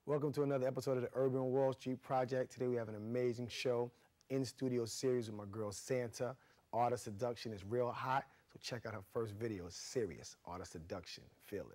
Welcome to another episode of the Urban Wall Street Project. Today we have an amazing show, in-studio series with my girl Santa. Art of Seduction is real hot, so check out her first video. It's serious. Art of Seduction, Fearless.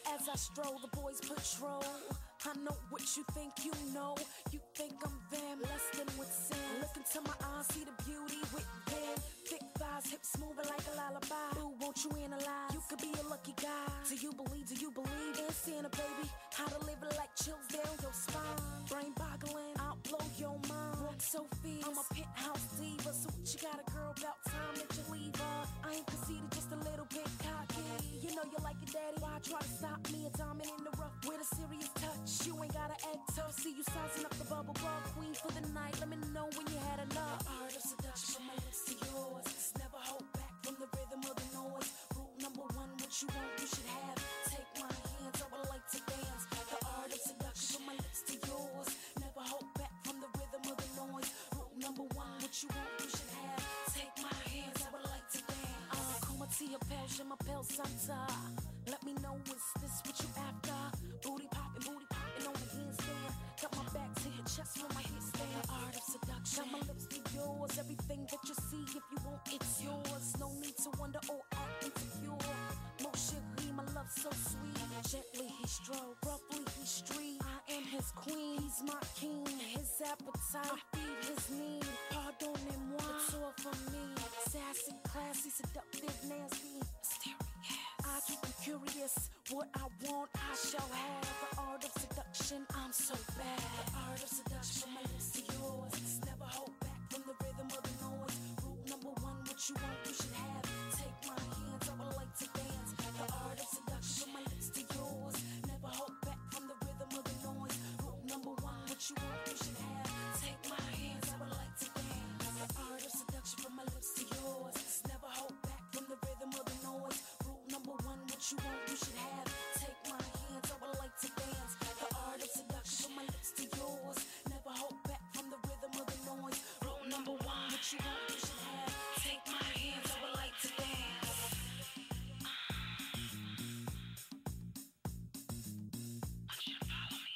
As I stroll, the boys patrol. I know what you think you know. You think I'm them, less than with sin. Look into my eyes, see the beauty within. Thick thighs, hips moving like a lullaby. Ooh, won't you analyze? You could be a lucky guy. Do you believe in Santa, baby? How to live it like chills down your spine. Brain boggling, I'll blow your mind. Walk so fierce, I'm a penthouse diva. So what you got a girl, about time that you leave her. I ain't conceited, just a little bit cocky. You know you like it, daddy. Why try to stop me? A diamond in the rough with a serious touch. You ain't gotta act tough. See you sizing up the bubble bug queen for the night. Let me know when you had enough. The art of seduction from my lips to yours. Just never hold back from the rhythm of the noise. Rule number one, what you want, you should have. Take my hands, I would like to dance. The art of seduction from my lips to yours. Never hold back from the rhythm of the noise. Rule number one, what you want, you should have. Take my hands, I would like to dance. Comment your pals, je m'appelle Santa. Let me know, is this what you after? Booty popping on the handstand. Got my back to your chest from my headstand. The art of seduction. Got my lips to yours. Everything that you see, if you want, it's yours. No need to wonder or act insecure. Mon chéri, my love so sweet. Gently he strokes, roughly he street. I am his queen, he's my king. His appetite, I feed his need. Pardonnez-moi, it's all for me. Sassy, classy, seductive, nasty, mysterious. I keep him curious. What I want, I shall have. The art of seduction, I'm so bad. The art of seduction from my lips to yours. Just never hold back from the rhythm of the noise. Rule number one, what you want, you should have. Take my hands, I would like to dance. The art of seduction from my lips to yours. Never hold back from the rhythm of the noise. Rule number one, what you want, you should have. Take my hands, I would like to dance. The art of seduction from my lips to yours. Just never hold back from the rhythm of the noise. Rule number one, what you want, you should have. Take my hands, I would like to dance. The art of seduction from my lips to yours. Never hold back from the rhythm of the noise. Rule number one, what you want, you should have. Take my hands, I would like to dance. I want you to follow me.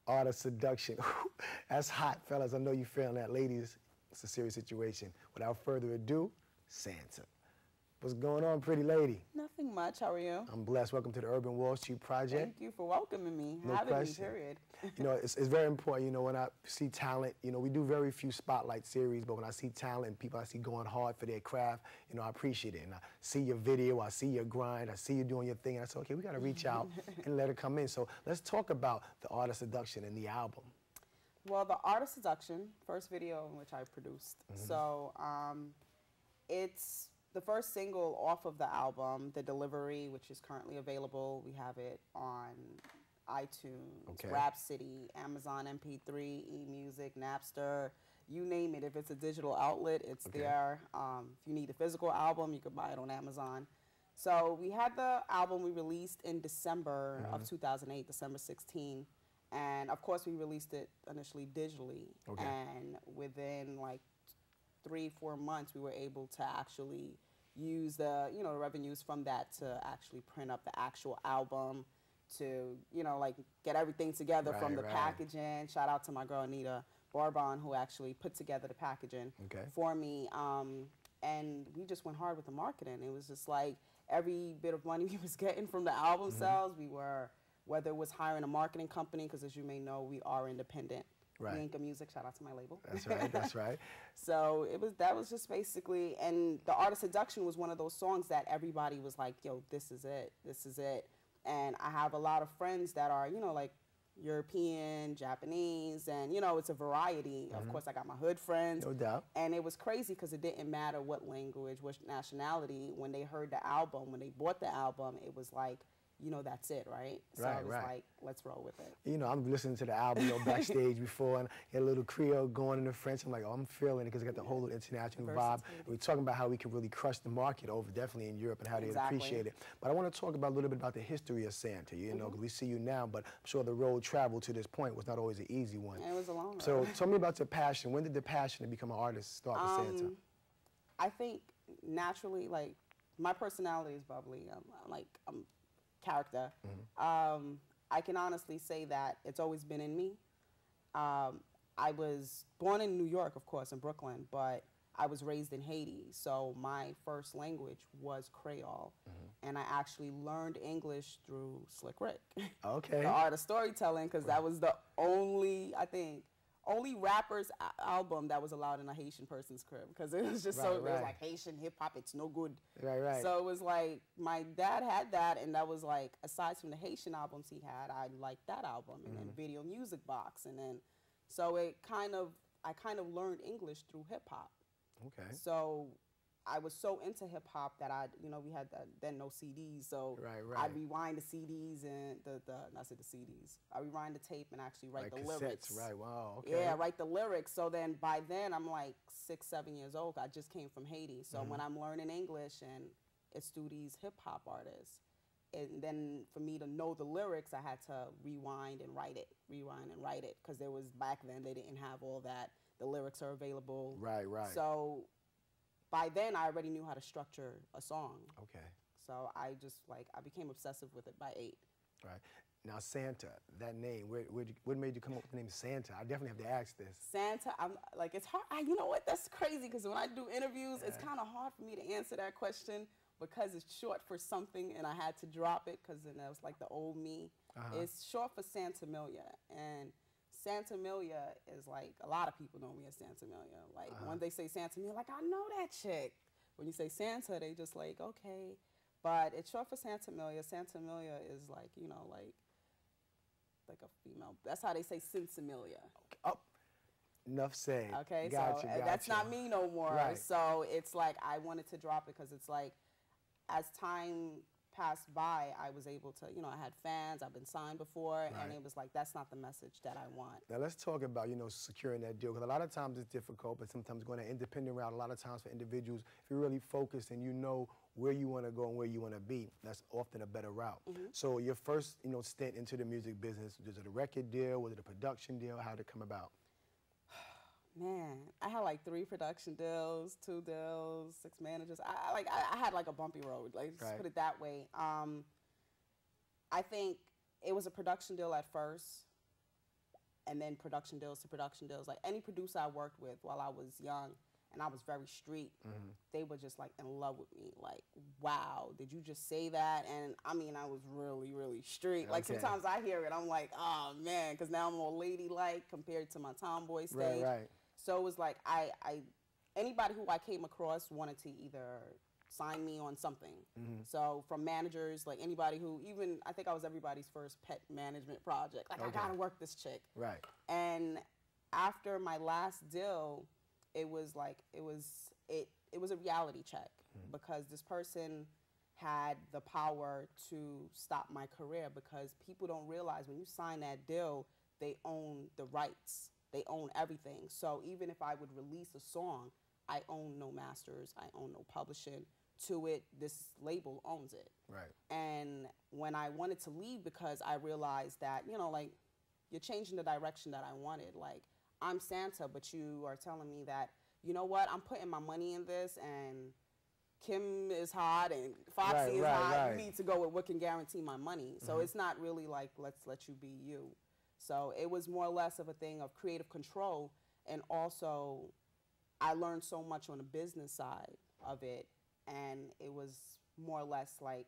Art of Seduction. That's hot, fellas. I know you feeling that. Ladies, it's a serious situation. Without further ado, Santa. What's going on, pretty lady? Nothing much. How are you? I'm blessed. Welcome to the Urban Wall Street Project. Thank you for welcoming me. No Having question. me, period. You know, it's very important, you know, when I see talent, you know, we do very few spotlight series, but when I see talent and people I see going hard for their craft, you know, I appreciate it. And I see your video, I see your grind, I see you doing your thing, and I say, okay, we got to reach out and let it come in. So let's talk about the Art of Seduction and the album. Well, the Art of Seduction, first video in which I produced. So it's the first single off of the album, The Delivery, which is currently available. We have it on iTunes, Okay. Rhapsody, Amazon MP3, eMusic, Napster, you name it. If it's a digital outlet, it's there. If you need a physical album, you can buy it on Amazon. So we had the album we released in December of 2008, December 16. And of course, we released it initially digitally. Okay. And within like 3-4 months, we were able to actually use the, the revenues from that to actually print up the actual album, to, like get everything together from the packaging. Shout out to my girl Anita Barbon, who actually put together the packaging for me. And we just went hard with the marketing. It was just like every bit of money we was getting from the album sales, we were, whether it was hiring a marketing company, because as you may know, we are independent. Right. Yinka Music, shout out to my label. That's right, that's right. So that was just basically, and The Art of Seduction was one of those songs that everybody was like, yo, this is it, this is it. And I have a lot of friends that are, like European, Japanese, and it's a variety. Of course, I got my hood friends. No doubt. And it was crazy because it didn't matter what language, what nationality. When they heard the album, when they bought the album, it was like, that's it, right? So I was like, let's roll with it. I'm listening to the album, backstage before, and get a little Creole going in the French. I'm like, oh, I'm feeling it because it got the whole international vibe. We're talking about how we can really crush the market over, definitely in Europe, and how they appreciate it. But I want to talk about a little bit about the history of Santa, because we see you now, but I'm sure the road travel to this point was not always an easy one. It was a long road. So tell me about your passion. When did the passion to become an artist start with Santa? I think naturally, like, my personality is bubbly. I'm character. I can honestly say that it's always been in me. I was born in New York, of course, in Brooklyn, but I was raised in Haiti, so my first language was Creole, and I actually learned English through Slick Rick. Okay. The Art of Storytelling, because that was the only, I think, only rapper's album that was allowed in a Haitian person's crib, because it was just it was like Haitian hip-hop, it's no good. Right. So it was like, my dad had that, and that was like, aside from the Haitian albums he had, I liked that album, and then Video Music Box, and then, so I kind of learned English through hip-hop. Okay. So I was so into hip hop that we had then no CDs, so I'd rewind the CDs and the CDs. I rewind the tape and actually write the lyrics. Right, wow, okay. Yeah, write the lyrics. So then by then I'm like 6-7 years old. I just came from Haiti, so when I'm learning English and it's through these hip hop artists, and then for me to know the lyrics, I had to rewind and write it, because there was, back then they didn't have all that. The lyrics are available. Right. So by then, I already knew how to structure a song. Okay. So I became obsessive with it by 8. Right. Now, Santa, that name, what made you come up with the name Santa? I definitely have to ask this. Santa, I'm like, it's hard. You know what? That's crazy, because when I do interviews, it's kind of hard for me to answer that question because it's short for something, and I had to drop it because then that was like the old me. It's short for Santamilia, and Santamilia is like, a lot of people know me as Santamilia. Like, when they say Santamilia, like, I know that chick. When you say Santa, they just like, okay. But it's short for Santamilia. Santamilia is like, like a female. That's how they say Sinsamilia. Oh, enough said. Okay, gotcha. That's not me no more. Right. So it's like, I wanted to drop it because it's like, as time passed by, I was able to, I had fans, I've been signed before, and it was like, that's not the message that I want. Now let's talk about, securing that deal, because a lot of times it's difficult, but sometimes going an independent route, a lot of times for individuals, if you're really focused and you know where you want to go and where you want to be, that's often a better route. So your first, stint into the music business, was it a record deal, was it a production deal, how did it come about? Man, I had like 3 production deals, 2 deals, 6 managers. I had like a bumpy road, like, just put it that way. I think it was a production deal at first, and then production deals to production deals. Like, any producer I worked with while I was young, and I was very street, they were just like in love with me. Like, wow, did you just say that? And I mean, I was really, really street. Like, sometimes I hear it, I'm like, oh man, because now I'm more ladylike compared to my tomboy stage. Right. So it was like, anybody who I came across wanted to either sign me on something. So from managers, like anybody who, even, I think I was everybody's first pet management project. Like, I gotta work this chick. Right. And after my last deal, it was a reality check because this person had the power to stop my career, because people don't realize when you sign that deal, they own the rights. They own everything. So even if I would release a song, I own no masters, I own no publishing to it. This label owns it. Right. And when I wanted to leave, because I realized that, you know, like, you're changing the direction that I wanted. Like, I'm Santa, but you are telling me that, you know what, I'm putting my money in this, and Kim is hot and Foxy is hot. Right. You need to go with what can guarantee my money. So it's not really like, let's let you be you. So it was more or less of a thing of creative control. And also, I learned so much on the business side of it. And it was more or less like,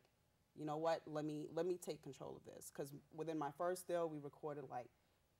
you know what, let me take control of this. Because within my first deal, we recorded like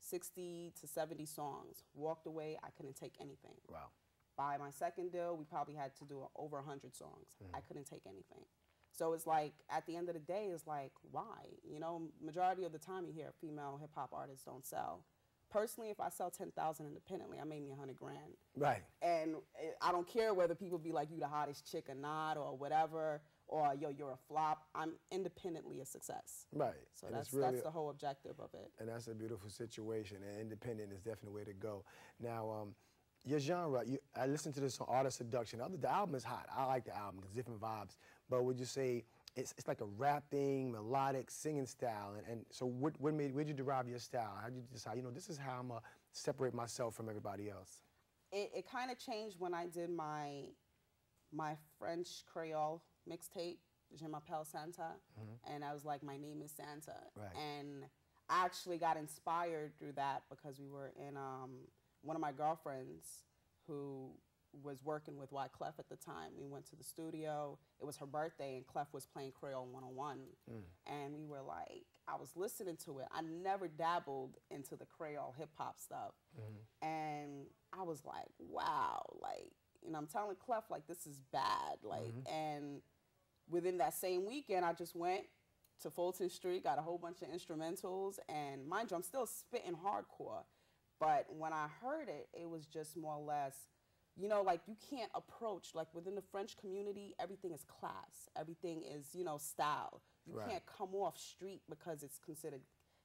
60 to 70 songs. Walked away, I couldn't take anything. Wow. By my second deal, we probably had to do over 100 songs. I couldn't take anything. So it's like, at the end of the day, it's like, why? You know, majority of the time you hear female hip hop artists don't sell. Personally, if I sell 10,000 independently, I made me 100 grand. Right. And I don't care whether people be like, you the hottest chick or not, or whatever, or yo, you're a flop. I'm independently a success. Right. So that's the whole objective of it. And that's a beautiful situation, and independent is definitely the way to go. Now, your genre, I listened to this on Art of Seduction. The album is hot. I like the album. It's different vibes. But would you say it's like a rapping, melodic, singing style? And so where'd you derive your style? How did you decide, you know, this is how I'm going to separate myself from everybody else? It kind of changed when I did my French Creole mixtape, Je m'appelle Santa. And I was like, my name is Santa. Right. And I actually got inspired through that because we were in one of my girlfriends who was working with Wyclef at the time. We went to the studio. It was her birthday, and Clef was playing Creole 101. And we were like, I was listening to it. I never dabbled into the Creole hip-hop stuff. And I was like, wow. Like, you know, I'm telling Clef, like, this is bad. Like, and within that same weekend, I just went to Fulton Street, got a whole bunch of instrumentals, and mind you, I'm still spitting hardcore. But when I heard it, it was just more or less, you know, like, you can't approach, like, within the French community, everything is class. Everything is, you know, style. You can't come off street because it's considered,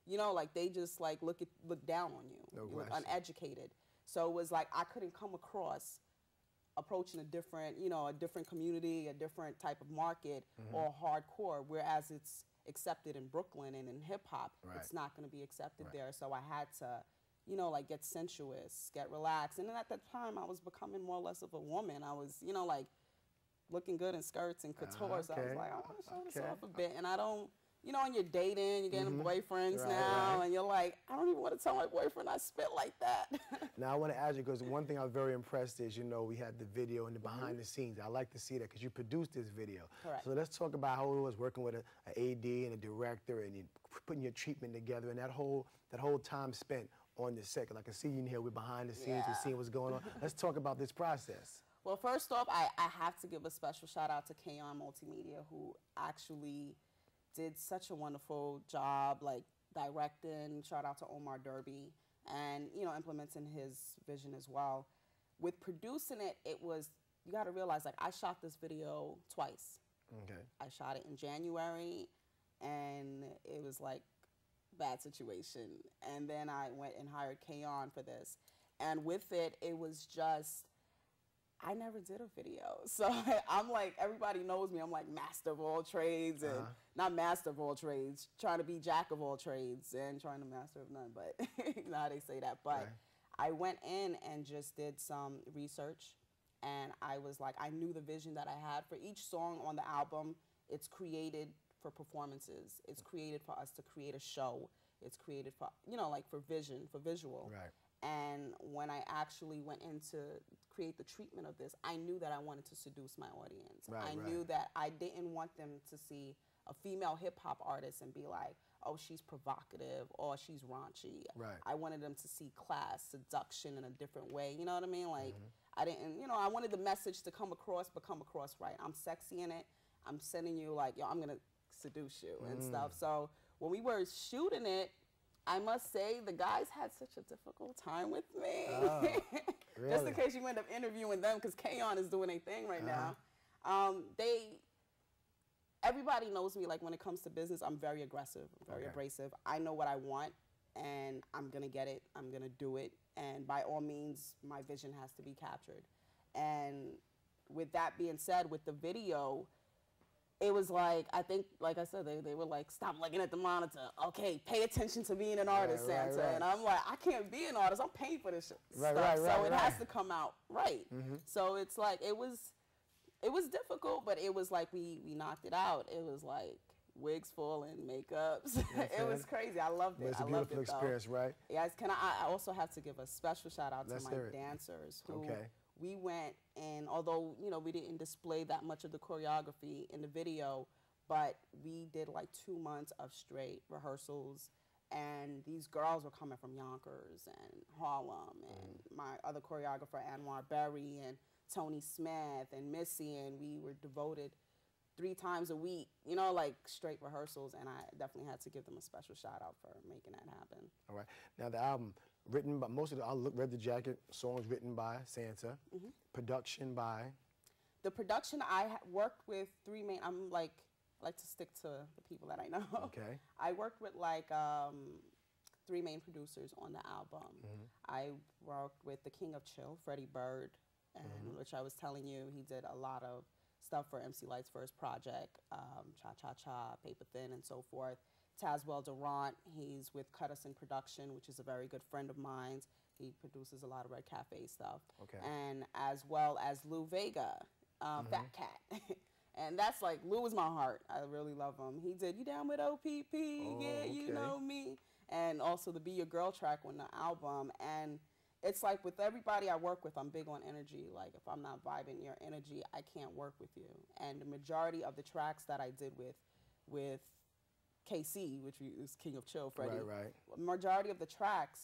you know, like, they just, like, look down on you. No You look question. uneducated. So it was like I couldn't come across approaching a different, you know, a different community, a different type of market, or hardcore, whereas it's accepted in Brooklyn and in hip-hop, it's not going to be accepted there. So I had to, you know, like, get sensuous, get relaxed. And then at that time, I was becoming more or less of a woman. I was, you know, like, looking good in skirts and couture. So I was like, I want to show this off a bit. And I don't, you know, when you're dating, you're getting boyfriends now, and you're like, I don't even want to tell my boyfriend I spit like that. Now, I want to ask you, because one thing I was very impressed is, you know, we had the video and the behind the scenes. I like to see that because you produced this video. Correct. So let's talk about how it was working with an AD and a director, and you putting your treatment together, and that whole time spent on the set. 'Cause I can see you in here, we're behind the scenes, we're seeing what's going on. Let's talk about this process. Well, first off, I have to give a special shout out to K-On Multimedia, who actually did such a wonderful job, like, directing. Shout out to Omar Derby, and, you know, implementing his vision as well. With producing it, it was, you got to realize, like, I shot this video twice. Okay. I shot it in January, and it was like bad situation. And then I went and hired K-On for this. And with it, it was just, I never did a video. So I'm like, everybody knows me. I'm like master of all trades, and not master of all trades, trying to be jack of all trades and trying to master of none, but you know how they say that. But I went in and just did some research, and I was like, I knew the vision that I had for each song on the album. It's created for performances. It's created for us to create a show. It's created for, you know, like, for vision, for visual. Right. And when I actually went in to create the treatment of this, I knew that I wanted to seduce my audience. I knew that I didn't want them to see a female hip-hop artist and be like, oh, she's provocative or she's raunchy. Right. I wanted them to see class, seduction in a different way. You know what I mean? Like, I didn't, you know, I wanted the message to come across, but come across right. I'm sexy in it. I'm sending you, like, yo, I'm going to seduce you and stuff. So when we were shooting it, I must say, the guys had such a difficult time with me. Oh, really? Just in case you end up interviewing them, because K-On! Is doing a thing right now. Everybody knows me, like, when it comes to business, I'm very aggressive, I'm very abrasive. I know what I want, and I'm going to get it. I'm going to do it. And by all means, my vision has to be captured. And with that being said, with the video, it was like, I think, like I said, they were like, stop looking at the monitor. Okay, pay attention to being an artist, Santa. And I'm like, I can't be an artist. I'm paying for this stuff. So it has to come out right. So it's like, it was difficult, but it was like we knocked it out. It was like wigs falling, makeups. It was crazy. I loved it. It's a beautiful experience, right? Yes. I also have to give a special shout out to my dancers who we went, and although, you know, we didn't display that much of the choreography in the video, but we did like 2 months of straight rehearsals, and these girls were coming from Yonkers and Harlem, and my other choreographer, Anwar Berry, and Tony Smith, and Missy, and we were devoted 3 times a week, you know, like straight rehearsals, and I definitely had to give them a special shout out for making that happen. All right. Now, the album, written by, most of the, I read the jacket, songs written by Santa, production by? The production, I worked with 3 main, I like to stick to the people that I know. Okay. I worked with like 3 main producers on the album. I worked with the King of Chill, Freddie Bird, and which I was telling you, he did a lot of stuff for MC Light's first project, Cha Cha Cha, Paper Thin, and so forth. Tazwell Durant, he's with Cut Us in Production, which is a very good friend of mine. He produces a lot of Red Cafe stuff. Okay. And as well as Lou Vega, Fat Cat. And that's like, Lou is my heart. I really love him. He did You Down with OPP, You Know Me. And also the Be Your Girl track on the album. And it's like with everybody I work with, I'm big on energy. Like if I'm not vibing your energy, I can't work with you. And the majority of the tracks that I did with KC, which is King of Chill, Freddie. Majority of the tracks,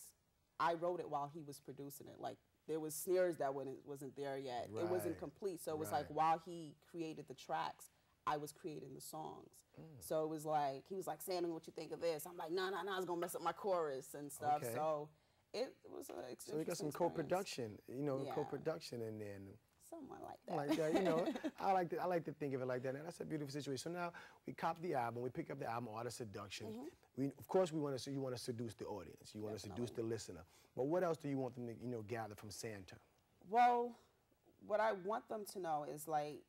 I wrote it while he was producing it. Like there was snares that wasn't there yet. It wasn't complete. So it was like while he created the tracks, I was creating the songs. So it was like, he was like, Sammy, what you think of this? I'm like, no, it's gonna mess up my chorus and stuff. So it was an experience. So we got some co-production, you know, co-production in there. Somewhat like that. Like that, you know. I like to think of it like that. And that's a beautiful situation. So now we cop the album, we pick up the album, Art of Seduction. Of course, you want to seduce the audience. You want to seduce the listener. But what else do you want them to, you know, gather from Santa? Well, what I want them to know is like,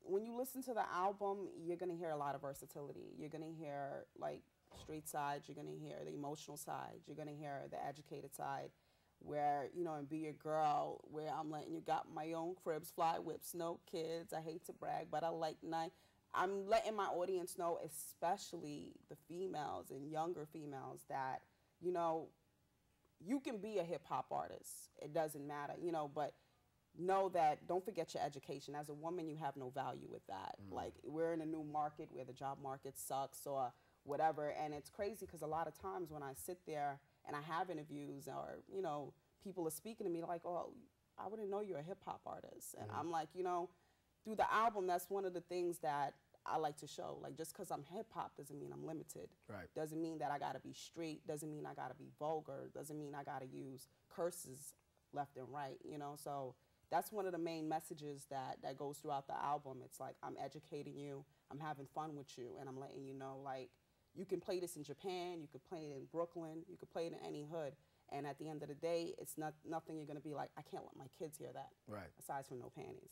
when you listen to the album, you're gonna hear a lot of versatility. You're gonna hear like street side. You're gonna hear the emotional side. You're gonna hear the educated side. Where, you know, and Be Your Girl, where I'm letting you got my own cribs, fly whips, no kids. I hate to brag, but I like night. I'm letting my audience know, especially the females and younger females, that, you know, you can be a hip hop artist. It doesn't matter, you know, but know that, don't forget your education. As a woman, you have no value with that. Like, we're in a new market where the job market sucks or whatever, and it's crazy because a lot of times when I sit there and I have interviews or, you know, people are speaking to me like, oh, I wouldn't know you're a hip hop artist. And I'm like, you know, through the album, that's one of the things that I like to show. Like, just because I'm hip hop doesn't mean I'm limited. Doesn't mean that I got to be straight. Doesn't mean I got to be vulgar. Doesn't mean I got to use curses left and right, you know? So that's one of the main messages that goes throughout the album. It's like, I'm educating you, I'm having fun with you, and I'm letting you know, like, you can play this in Japan, you could play it in Brooklyn, you could play it in any hood. And at the end of the day, it's nothing you're going to be like, I can't let my kids hear that. Aside from no panties.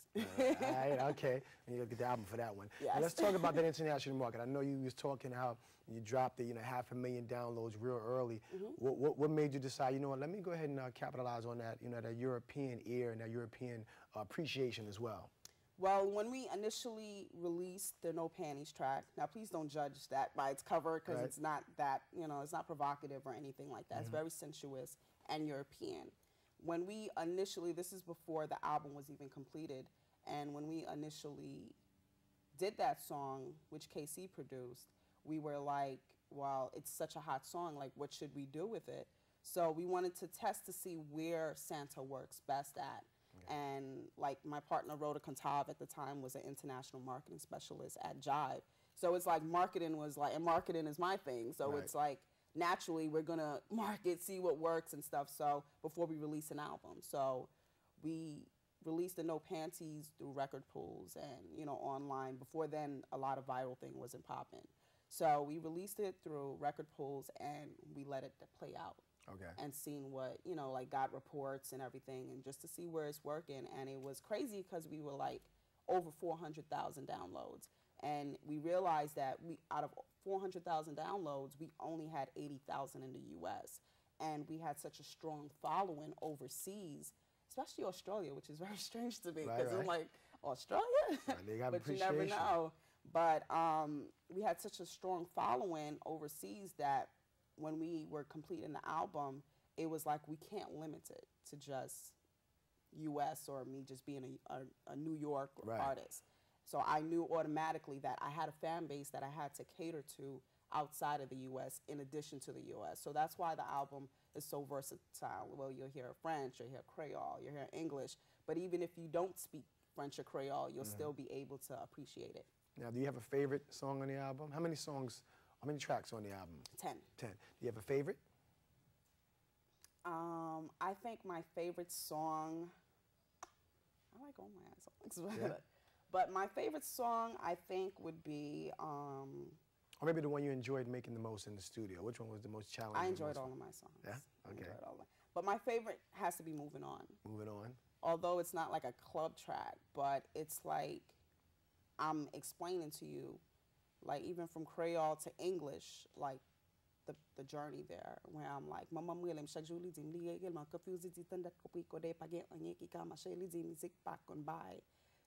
Okay. And you look at the album for that one. Yes. Now let's talk about that international market. I know you was talking how you dropped the, you know, 500,000 downloads real early. What made you decide, you know what, let me go ahead and capitalize on that, you know, that European ear and that European appreciation as well? Well, when we initially released the No Panties track, now please don't judge that by its cover because it's not that, you know, it's not provocative or anything like that. It's very sensuous and European. When we initially, this is before the album was even completed, and when we initially did that song, which KC produced, we were like, well, it's such a hot song, like what should we do with it? So we wanted to test to see where Santa works best at. And like my partner, Rhoda Contav at the time, was an international marketing specialist at Jive. So it's like marketing was like, and marketing is my thing. So it's like, naturally we're gonna market, see what works and stuff. So before we release an album, so we released the No Panties through record pools and, you know, online. Before then, a lot of viral thing wasn't popping. So we released it through record pools and we let it play out. Okay. And seeing what, you know, like got reports and everything, and just to see where it's working. And it was crazy because we were like over 400,000 downloads. And we realized that out of 400,000 downloads, we only had 80,000 in the US. And we had such a strong following overseas, especially Australia, which is very strange to me because I'm like, Australia? They got but you never know. But we had such a strong following overseas that when we were completing the album, it was like we can't limit it to just US or me just being a New York artist. So I knew automatically that I had a fan base that I had to cater to outside of the US in addition to the US. So that's why the album is so versatile. Well, you'll hear French, you'll hear Creole, you'll hear English, but even if you don't speak French or Creole, you'll still be able to appreciate it. Now, do you have a favorite song on the album? How many tracks on the album? 10. 10. Do you have a favorite? I think my favorite song, I like all my songs, but my favorite song I think would be, or maybe the one you enjoyed making the most in the studio. Which one was the most challenging? I enjoyed all of my songs. Yeah? Okay. I enjoyed all of them. But my favorite has to be Moving On. Moving On. Although it's not like a club track, but it's like I'm explaining to you, like even from Creole to English, like the journey there, where I'm like, Mama Mwilem Shajuli Dim Ligelman confused that Kopiko de Paget Anyeki Kama Shayli Dim Zik back on by.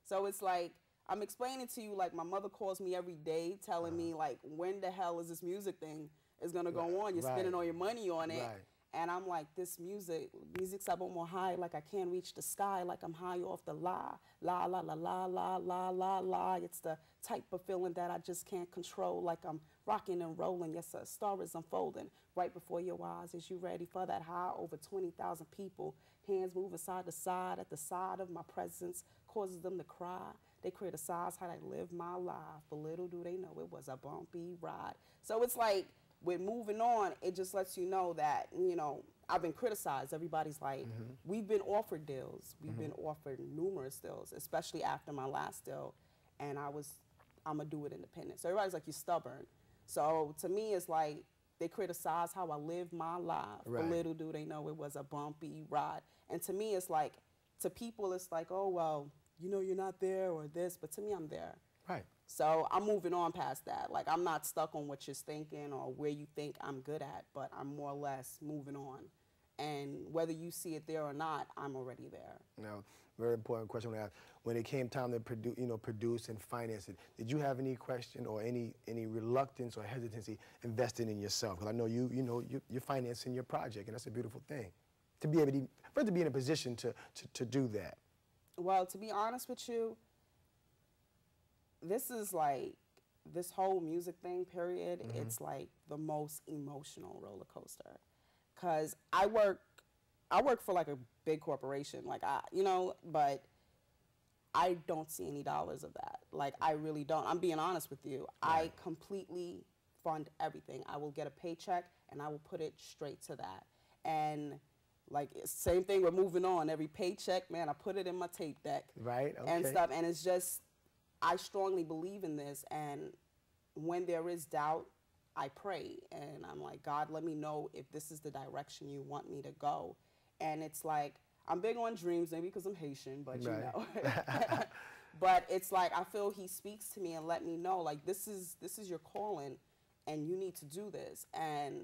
So it's like I'm explaining to you, like my mother calls me every day telling me like, when the hell is this music thing is gonna go on? You're spending all your money on it. And I'm like, this music's about more high, like I can't reach the sky, like I'm high off the la, la, la, la, la, la, la, la, la. It's the type of feeling that I just can't control, like I'm rocking and rolling. Yes, a star is unfolding right before your eyes. Is you ready for that high? Over 20,000 people, hands moving side to side at the side of my presence, causes them to cry. They criticize how I live my life, but little do they know it was a bumpy ride. So it's like, with Moving On, it just lets you know that, you know, I've been criticized. Everybody's like, we've been offered deals. We've been offered numerous deals, especially after my last deal. And I'm going to do it independent. So everybody's like, you're stubborn. So to me, it's like they criticize how I live my life. But little do they know it was a bumpy ride. And to me, it's like, to people, it's like, oh, well, you know, you're not there or this. But to me, I'm there. Right. So I'm moving on past that. Like, I'm not stuck on what you're thinking or where you think I'm good at, but I'm more or less moving on. And whether you see it there or not, I'm already there. Now, very important question to ask. When it came time to produce and finance it, did you have any question or any reluctance or hesitancy investing in yourself? Because I know you're financing your project, and that's a beautiful thing. To be able to, first, to be in a position to do that. Well, to be honest with you, this is like, this whole music thing, period, it's like the most emotional roller coaster. Because I work for like a big corporation, like but I don't see any dollars of that. Like, I really don't. I'm being honest with you. I completely fund everything. I will get a paycheck and I will put it straight to that. And like, same thing, we're moving on. Every paycheck, man, I put it in my tape deck. Right, okay. And stuff. And it's just, I strongly believe in this, and when there is doubt, I pray, and I'm like, God, let me know if this is the direction you want me to go. And it's like, I'm big on dreams, maybe because I'm Haitian, but you know. But it's like, I feel he speaks to me and let me know, like, this is your calling, and you need to do this. And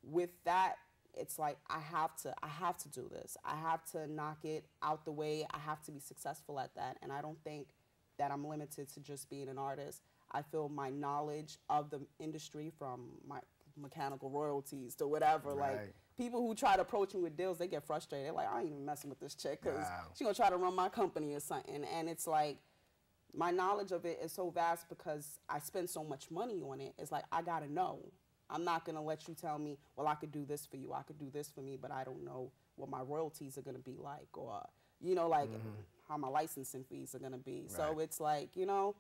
with that, it's like, I have to do this. I have to knock it out the way. I have to be successful at that. And I don't think that I'm limited to just being an artist. I feel my knowledge of the industry, from my mechanical royalties to whatever, like, people who try to approach me with deals, they get frustrated. They're like, I ain't even messing with this chick because she's going to try to run my company or something. And it's like, my knowledge of it is so vast because I spend so much money on it. It's like, I got to know. I'm not going to let you tell me, well, I could do this for you, I could do this for me, but I don't know what my royalties are going to be like, or, you know, like, how my licensing fees are going to be. So it's like, you know,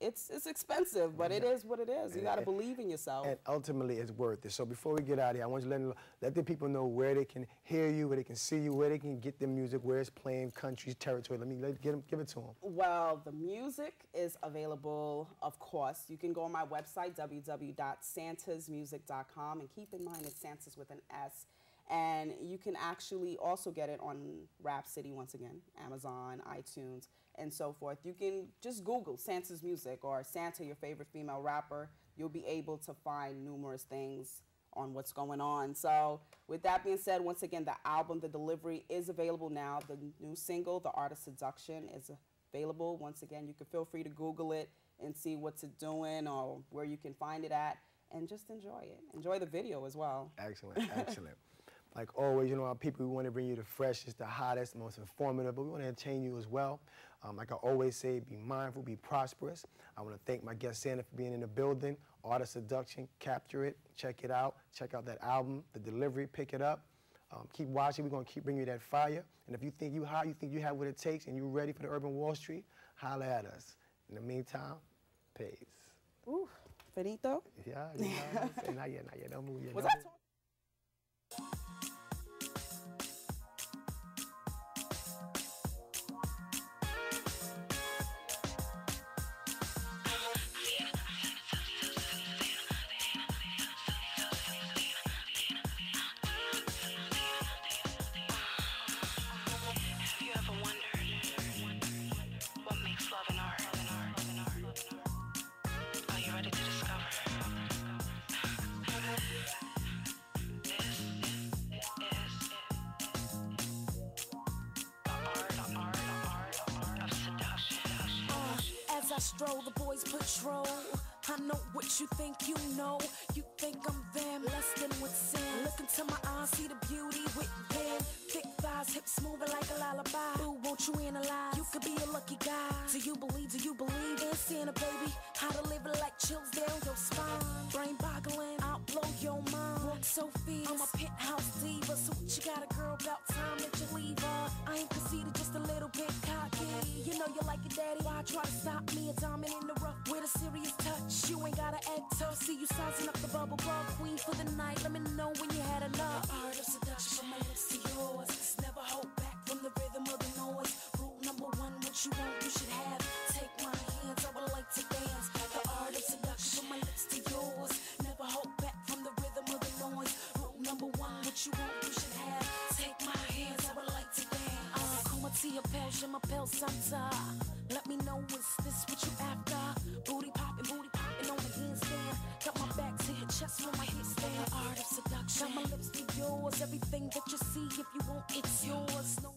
it's expensive, but it is what it is. You got to believe in yourself. And ultimately, it's worth it. So before we get out of here, I want you to let the people know where they can hear you, where they can see you, where they can get the music, where it's playing, countries, territory. Give it to them. Well, the music is available, of course. You can go on my website, www.santasmusic.com, and keep in mind it's Santas with an S. And you can actually also get it on Rhapsody, once again, Amazon, iTunes, and so forth. You can just Google Santa's Music or Santa, your favorite female rapper. You'll be able to find numerous things on what's going on. So with that being said, once again, the album, The Delivery, is available now. The new single, The Art of Seduction, is available. Once again, you can feel free to Google it and see what's it doing or where you can find it at, and just enjoy it. Enjoy the video as well. Excellent, excellent. Like always, you know, our people, we want to bring you the freshest, the hottest, the most informative, but we want to entertain you as well. Like I always say, be mindful, be prosperous. I want to thank my guest Santa for being in the building. Art of Seduction, capture it, check it out. Check out that album, The Delivery, pick it up. Keep watching, we're going to keep bringing you that fire. And if you think you hot, you think you have what it takes, and you're ready for the Urban Wall Street, holla at us. In the meantime, peace. Ooh, finito? Yeah, you know what I'm saying? Not yet, don't move yet. Was that As I stroll, the boys patrol. I know what you think you know. You think I'm them, less than with sin. Look into my eyes, see the beauty within. Thick thighs, hips moving like a lullaby. Ooh, won't you analyze? You could be a lucky guy. Do you believe in Santa, baby? How to live it like chills down your spine. Brain boggling, I'll blow your mind. Walk so fierce, I'm a penthouse diva. So what you got a girl, about time that you leave her. I ain't conceited, just a little bit cocky. You know you like it, daddy. Why try to stop me? A diamond in the rough with a serious touch. You ain't gotta act tough. See you sizing up the bubble bug queen for the night. Let me know when you had enough. The art of seduction from my lips to yours. Just never hold back from the rhythm of the noise. Rule number one, what you want, you should have. Take my hands, I would like to dance. The art of seduction from my lips to yours. Never hold back from the rhythm of the noise. Rule number one, what you want, you should have. Take my hands, I would like to dance. Comment appelle, je m'appelle Santa. Let me know, is this what you after? Booty poppin' on the handstand. Got my back to your chest from my headstand. The art of seduction. Got my lips to yours. Everything that you see, if you want, it's yours. No